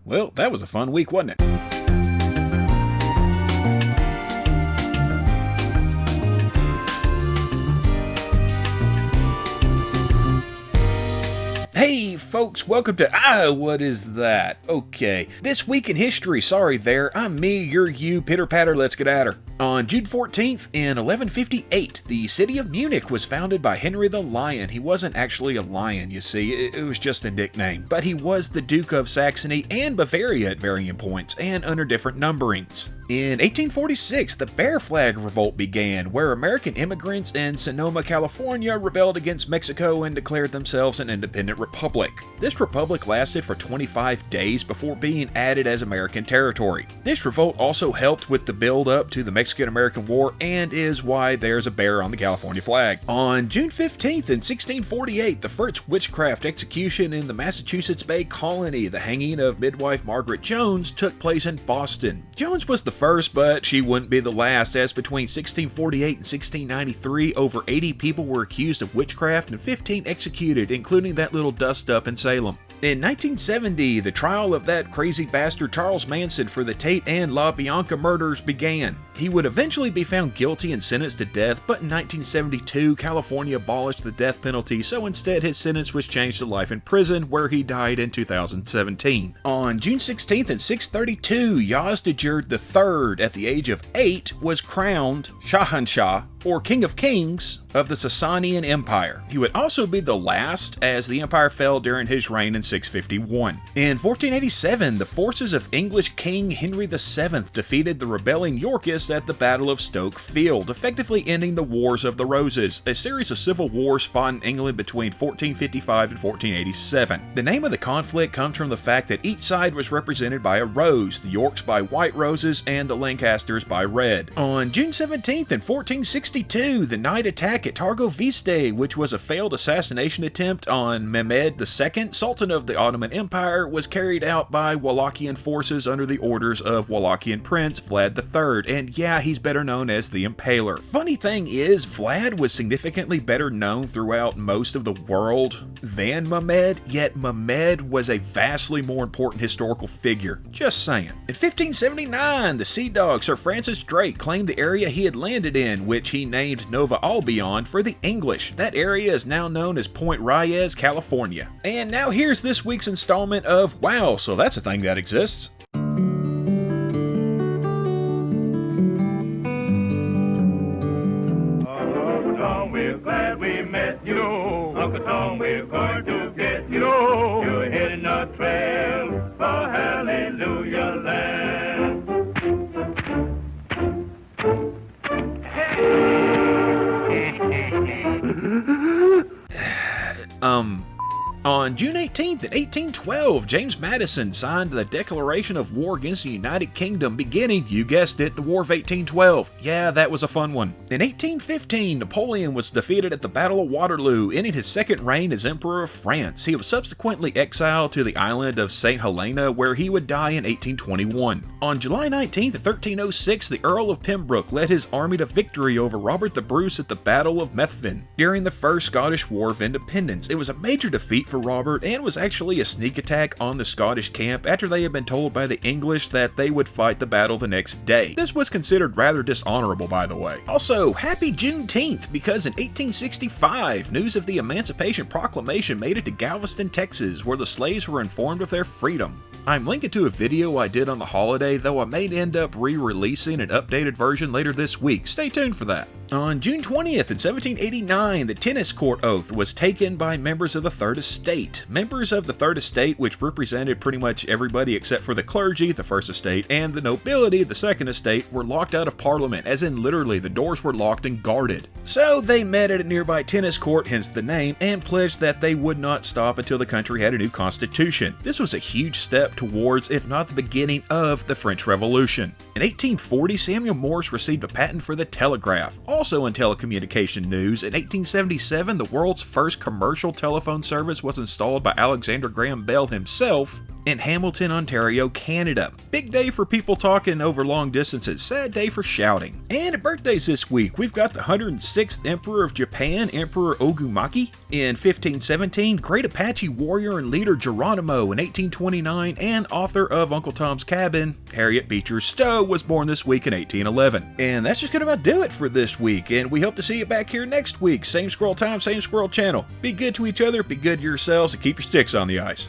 Well, that was a fun week, wasn't it? Hey folks, welcome to what is that? Okay, this week in history, sorry there, I'm me, you're you, pitter patter, let's get at her. On June 14th, in 1158, the city of Munich was founded by Henry the Lion. He wasn't actually a lion, you see, it was just a nickname, but he was the Duke of Saxony and Bavaria at varying points, and under different numberings. In 1846, the Bear Flag Revolt began, where American immigrants in Sonoma, California rebelled against Mexico and declared themselves an independent republic. This republic lasted for 25 days before being added as American territory. This revolt also helped with the build-up to the Mexican-American War and is why there's a bear on the California flag. On June 15th in 1648, the first witchcraft execution in the Massachusetts Bay Colony, the hanging of midwife Margaret Jones, took place in Boston. Jones was the first, but she wouldn't be the last, as between 1648 and 1693, over 80 people were accused of witchcraft and 15 executed, including that little dust-up in Salem. In 1970, the trial of that crazy bastard Charles Manson for the Tate and La Bianca murders began. He would eventually be found guilty and sentenced to death, but in 1972, California abolished the death penalty, so instead his sentence was changed to life in prison, where he died in 2017. On June 16th in 632, Yazdijerd III, at the age of 8, was crowned Shahanshah, or King of Kings, of the Sasanian Empire. He would also be the last, as the empire fell during his reign in 651. In 1487, the forces of English King Henry VII defeated the rebelling Yorkists at the Battle of Stoke Field, effectively ending the Wars of the Roses, a series of civil wars fought in England between 1455 and 1487. The name of the conflict comes from the fact that each side was represented by a rose, the Yorks by white roses and the Lancasters by red. On June 17th in 1462, the night attack at Targo Viste, which was a failed assassination attempt on Mehmed II, Sultan of the Ottoman Empire, was carried out by Wallachian forces under the orders of Wallachian Prince Vlad III, and yeah, he's better known as the Impaler. Funny thing is, Vlad was significantly better known throughout most of the world than Mehmed, yet Mehmed was a vastly more important historical figure. Just saying. In 1579, the sea dog Sir Francis Drake claimed the area he had landed in, which he named Nova Albion for the English. That area is now known as Point Reyes, California. And now here's this week's installment of Wow, so that's a thing that exists. Uncle Tom, we're glad we met you. Uncle Tom, we're going to get you. You're heading a trail for Hallelujah Land. On June 18th, in 1812, James Madison signed the Declaration of War against the United Kingdom, beginning, you guessed it, the War of 1812. Yeah, that was a fun one. In 1815, Napoleon was defeated at the Battle of Waterloo, ending his second reign as Emperor of France. He was subsequently exiled to the island of St. Helena, where he would die in 1821. On July 19th, 1306, the Earl of Pembroke led his army to victory over Robert the Bruce at the Battle of Methven during the First Scottish War of Independence. It was a major defeat for Robert and was actually a sneak attack on the Scottish camp after they had been told by the English that they would fight the battle the next day. This was considered rather dishonorable, by the way. Also, happy Juneteenth, because in 1865, news of the Emancipation Proclamation made it to Galveston, Texas, where the slaves were informed of their freedom. I'm linking to a video I did on the holiday, though I may end up re-releasing an updated version later this week. Stay tuned for that. On June 20th in 1789, the tennis court oath was taken by members of the Third Estate. Members of the Third Estate, which represented pretty much everybody except for the clergy, the First Estate, and the nobility, the Second Estate, were locked out of Parliament, as in literally the doors were locked and guarded. So they met at a nearby tennis court, hence the name, and pledged that they would not stop until the country had a new constitution. This was a huge step towards, if not the beginning of, the French Revolution. In 1840, Samuel Morse received a patent for the telegraph. Also in telecommunication news, in 1877, the world's first commercial telephone service was installed by Alexander Graham Bell himself. in Hamilton, Ontario, Canada. Big day for people talking over long distances, sad day for shouting. And at birthdays this week, we've got the 106th Emperor of Japan, Emperor Ogumaki. In 1517, great Apache warrior and leader Geronimo in 1829, and author of Uncle Tom's Cabin, Harriet Beecher Stowe, was born this week in 1811. And that's just gonna about do it for this week, and we hope to see you back here next week. Same squirrel time, same squirrel channel. Be good to each other, be good to yourselves, and keep your sticks on the ice.